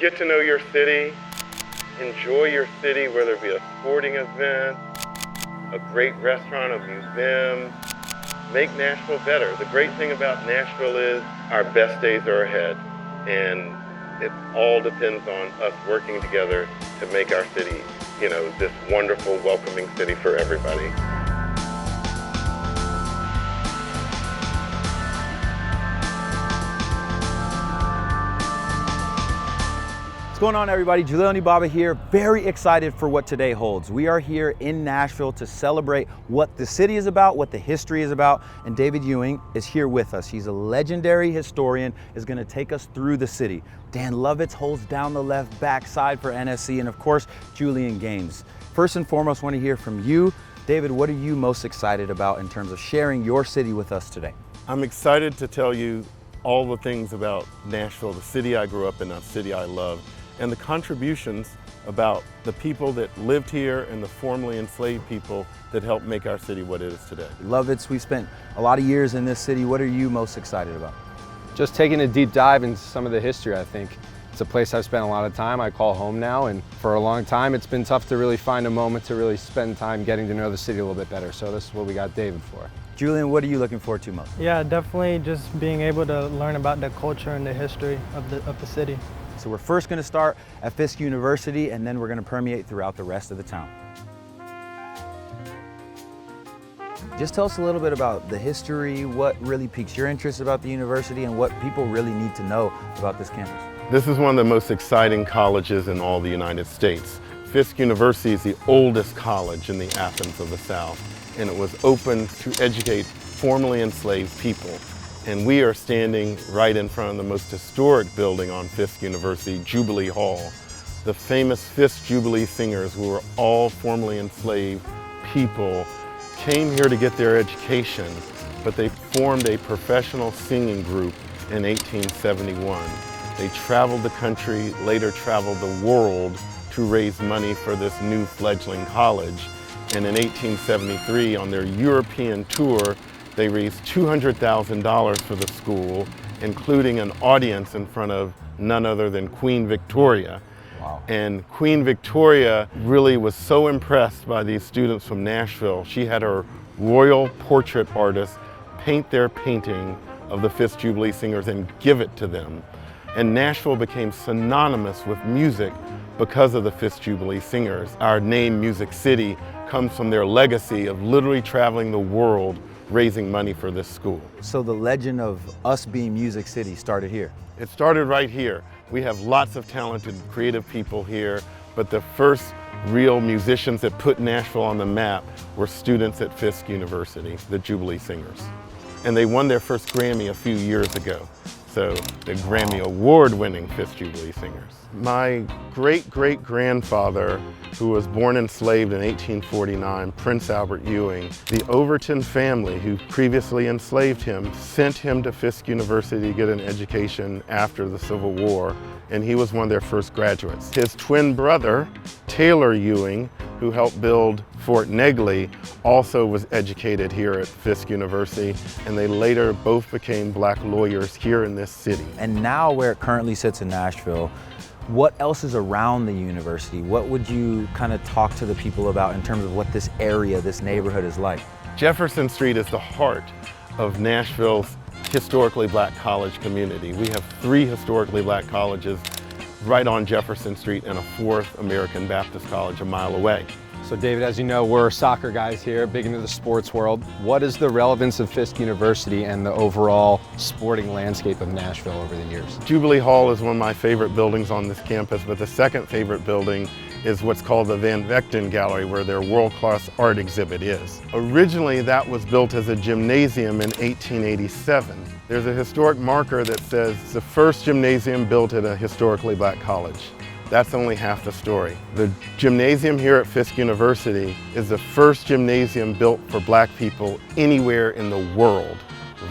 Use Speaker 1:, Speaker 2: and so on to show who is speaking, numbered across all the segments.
Speaker 1: Get to know your city, enjoy your city, whether it be a sporting event, a great restaurant, a museum. Make Nashville better. The great thing about Nashville is our best days are ahead, and it all depends on us working together to make our city, this wonderful, welcoming city for everybody.
Speaker 2: What's going on, everybody? Jalil and Anibaba here. Very excited for what today holds. We are here in Nashville to celebrate what the city is about, what the history is about, and David Ewing is here with us. He's a legendary historian, is going to take us through the city. Dan Lovitz holds down the left backside for NSC, and of course, Julian games. First and foremost, I want to hear from you. David, what are you most excited about in terms of sharing your city with us today?
Speaker 1: I'm excited to tell you all the things about Nashville, the city I grew up in, the city I love, and the contributions about the people that lived here and the formerly enslaved people that helped make our city what it is today.
Speaker 2: Lovitz, we spent a lot of years in this city. What are you most excited about?
Speaker 3: Just taking a deep dive into some of the history, I think. It's a place I've spent a lot of time. I call home now, and for a long time it's been tough to really find a moment to really spend time getting to know the city a little bit better. So this is what we got David for.
Speaker 2: Julian, what are you looking forward to most?
Speaker 4: Yeah, definitely just being able to learn about the culture and the history of the city.
Speaker 2: So we're first going to start at Fisk University, and then we're going to permeate throughout the rest of the town. Just tell us a little bit about the history, what really piques your interest about the university, and what people really need to know about this campus.
Speaker 1: This is one of the most exciting colleges in all the United States. Fisk University is the oldest college in the Athens of the South, and it was open to educate formerly enslaved people. And we are standing right in front of the most historic building on Fisk University, Jubilee Hall. The famous Fisk Jubilee singers, who were all formerly enslaved people, came here to get their education, but they formed a professional singing group in 1871. They traveled the country, later traveled the world to raise money for this new fledgling college. And in 1873, on their European tour, they raised $200,000 for the school, including an audience in front of none other than Queen Victoria.
Speaker 2: Wow.
Speaker 1: And Queen Victoria really was so impressed by these students from Nashville, she had her royal portrait artist paint their painting of the Fisk Jubilee singers and give it to them. And Nashville became synonymous with music because of the Fisk Jubilee singers. Our name, Music City, comes from their legacy of literally traveling the world raising money for this school.
Speaker 2: So the legend of us being Music City started here?
Speaker 1: It started right here. We have lots of talented, creative people here, but the first real musicians that put Nashville on the map were students at Fisk University, the Jubilee Singers. And they won their first Grammy a few years ago. So the Grammy Award-winning Fisk Jubilee Singers. My great-great-grandfather, who was born enslaved in 1849, Prince Albert Ewing, the Overton family, who previously enslaved him, sent him to Fisk University to get an education after the Civil War, and he was one of their first graduates. His twin brother, Taylor Ewing, who helped build Fort Negley, also was educated here at Fisk University, and they later both became black lawyers here in this city.
Speaker 2: And now where it currently sits in Nashville, what else is around the university? What would you kind of talk to the people about in terms of what this area, this neighborhood is like?
Speaker 1: Jefferson Street is the heart of Nashville's historically black college community. We have 3 historically black colleges right on Jefferson Street and a 4th American Baptist College a mile away.
Speaker 3: So David, as you know, we're soccer guys here, big into the sports world. What is the relevance of Fisk University and the overall sporting landscape of Nashville over the years?
Speaker 1: Jubilee Hall is one of my favorite buildings on this campus, but the second favorite building is what's called the Van Vechten Gallery, where their world-class art exhibit is. Originally, that was built as a gymnasium in 1887. There's a historic marker that says the first gymnasium built at a historically black college. That's only half the story. The gymnasium here at Fisk University is the first gymnasium built for black people anywhere in the world.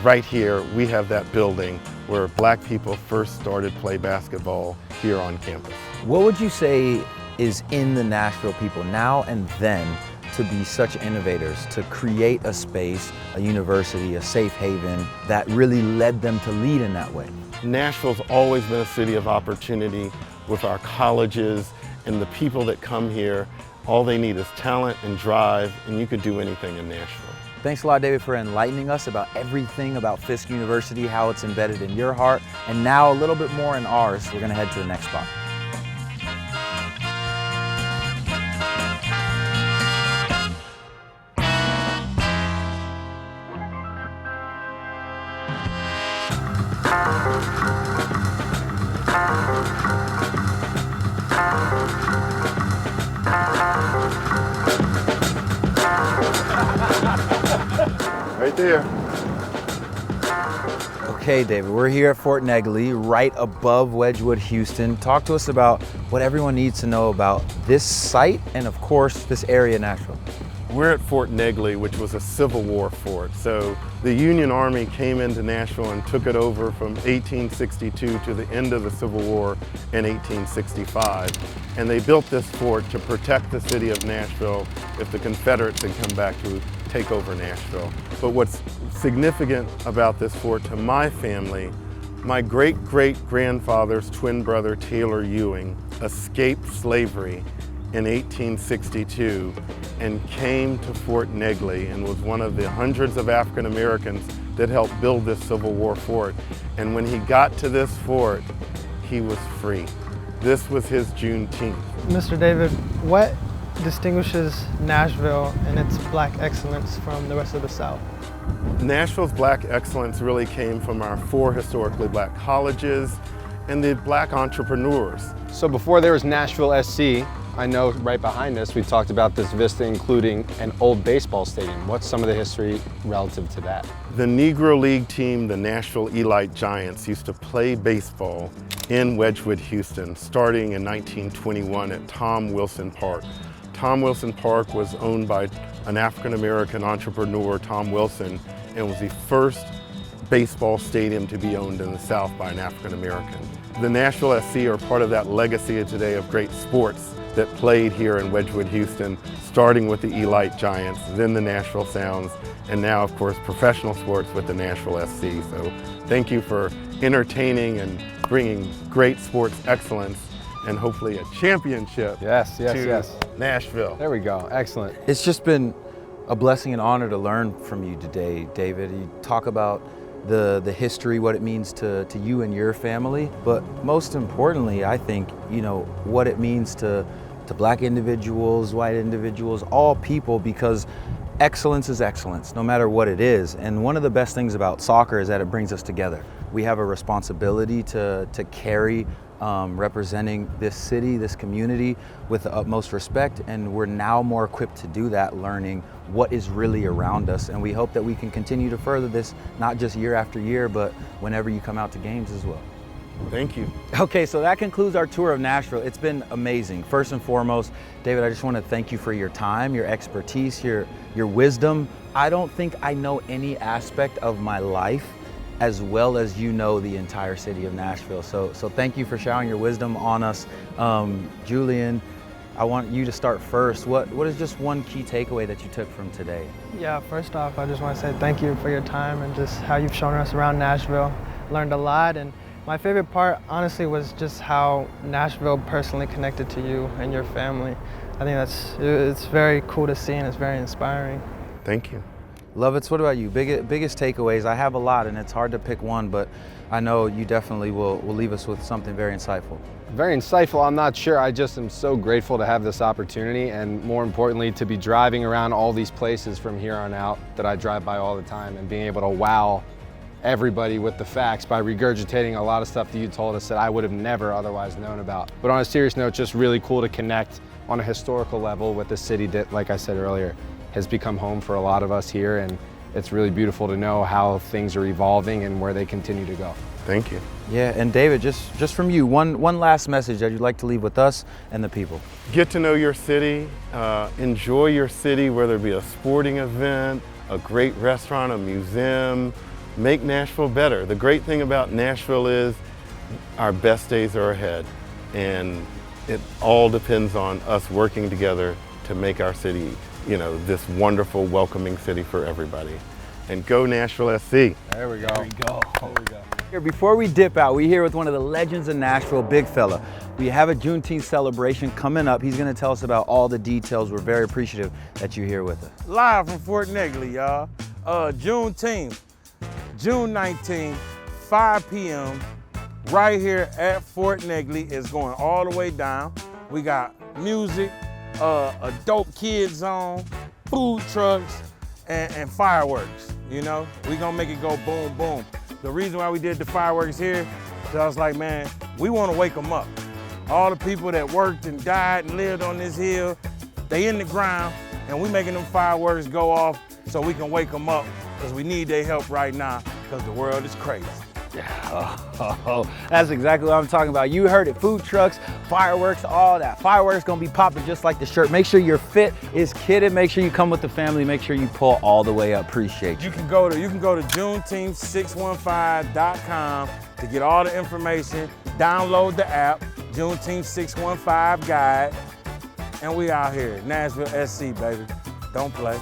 Speaker 1: Right here, we have that building where black people first started play basketball here on campus.
Speaker 2: What would you say is in the Nashville people now and then to be such innovators, to create a space, a university, a safe haven that really led them to lead in that way?
Speaker 1: Nashville's always been a city of opportunity with our colleges and the people that come here. All they need is talent and drive, and you could do anything in Nashville.
Speaker 2: Thanks a lot, David, for enlightening us about everything about Fisk University, how it's embedded in your heart, and now a little bit more in ours. We're gonna head to the next spot.
Speaker 1: Right there.
Speaker 2: Okay, David, we're here at Fort Negley, right above Wedgwood, Houston. Talk to us about what everyone needs to know about this site and, of course, this area in Nashville.
Speaker 1: We're at Fort Negley, which was a Civil War fort. So the Union Army came into Nashville and took it over from 1862 to the end of the Civil War in 1865. And they built this fort to protect the city of Nashville if the Confederates had come back to take over Nashville. But what's significant about this fort to my family, my great-great-grandfather's twin brother, Taylor Ewing, escaped slavery in 1862 and came to Fort Negley and was one of the hundreds of African Americans that helped build this Civil War fort. And when he got to this fort, he was free. This was his Juneteenth.
Speaker 4: Mr. David, what distinguishes Nashville and its Black excellence from the rest of the South?
Speaker 1: Nashville's Black excellence really came from our 4 historically Black colleges and the Black entrepreneurs.
Speaker 3: So before there was Nashville SC, I know right behind us we talked about this vista including an old baseball stadium. What's some of the history relative to that?
Speaker 1: The Negro League team, the Nashville Elite Giants, used to play baseball in Wedgwood, Houston, starting in 1921 at Tom Wilson Park. Tom Wilson Park was owned by an African-American entrepreneur, Tom Wilson, and was the first baseball stadium to be owned in the South by an African-American. The Nashville SC are part of that legacy today of great sports that played here in Wedgwood, Houston, starting with the Elite Giants, then the Nashville Sounds, and now, of course, professional sports with the Nashville SC. So thank you for entertaining and bringing great sports excellence and hopefully a championship to Nashville.
Speaker 3: There we go, excellent.
Speaker 2: It's just been a blessing and honor to learn from you today, David. You talk about the history, what it means to you and your family, but most importantly, I think, you know, what it means to Black individuals, white individuals, all people, because excellence is excellence, no matter what it is. And one of the best things about soccer is that it brings us together. We have a responsibility to carry representing this city, this community with the utmost respect, and we're now more equipped to do that, learning what is really around us. And we hope that we can continue to further this, not just year after year, but whenever you come out to games as well.
Speaker 1: Thank you.
Speaker 2: Okay, so that concludes our tour of Nashville. It's been amazing. First and foremost, David, I just want to thank you for your time, your expertise, your wisdom. I don't think I know any aspect of my life as well as you know the entire city of Nashville. So thank you for showering your wisdom on us. Julian, I want you to start first. What is just one key takeaway that you took from today?
Speaker 4: Yeah, first off, I just want to say thank you for your time and just how you've shown us around Nashville. Learned a lot, and my favorite part, honestly, was just how Nashville personally connected to you and your family. I think it's very cool to see and it's very inspiring.
Speaker 1: Thank you.
Speaker 2: Lovitz, what about you? Biggest takeaways? I have a lot and it's hard to pick one, but I know you definitely will leave us with something very insightful.
Speaker 3: Very insightful, I'm not sure. I just am so grateful to have this opportunity, and more importantly, to be driving around all these places from here on out that I drive by all the time, and being able to wow everybody with the facts by regurgitating a lot of stuff that you told us that I would have never otherwise known about. But on a serious note, just really cool to connect on a historical level with a city that, like I said earlier, has become home for a lot of us here, and it's really beautiful to know how things are evolving and where they continue to go.
Speaker 1: Thank you.
Speaker 2: Yeah, and David, just from you, one last message that you'd like to leave with us and the people.
Speaker 1: Get to know your city, enjoy your city, whether it be a sporting event, a great restaurant, a museum. Make Nashville better. The great thing about Nashville is our best days are ahead, and it all depends on us working together to make our city, you know, this wonderful, welcoming city for everybody. And go Nashville SC.
Speaker 3: There we go.
Speaker 2: There we go.
Speaker 3: There we go.
Speaker 2: Before we dip out, we're here with one of the legends of Nashville, big fella. We have a Juneteenth celebration coming up. He's gonna tell us about all the details. We're very appreciative that you're here with us.
Speaker 5: Live from Fort Negley, y'all. Juneteenth, June 19th, 5 p.m. right here at Fort Negley. It's going all the way down. We got music, a dope kid zone, food trucks, and fireworks, you know? We gonna make it go boom, boom. The reason why we did the fireworks here, so I was like, man, we wanna wake them up. All the people that worked and died and lived on this hill, they in the ground, and we making them fireworks go off so we can wake them up, because we need their help right now, because the world is crazy.
Speaker 2: Oh, that's exactly what I'm talking about. You heard it, food trucks, fireworks, all that. Fireworks gonna be popping just like the shirt. Make sure your fit is kitted. Make sure you come with the family. Make sure you pull all the way up. Appreciate you.
Speaker 5: You can go to Juneteenth615.com to get all the information. Download the app, Juneteenth 615 Guide. And we out here, Nashville SC, baby. Don't play.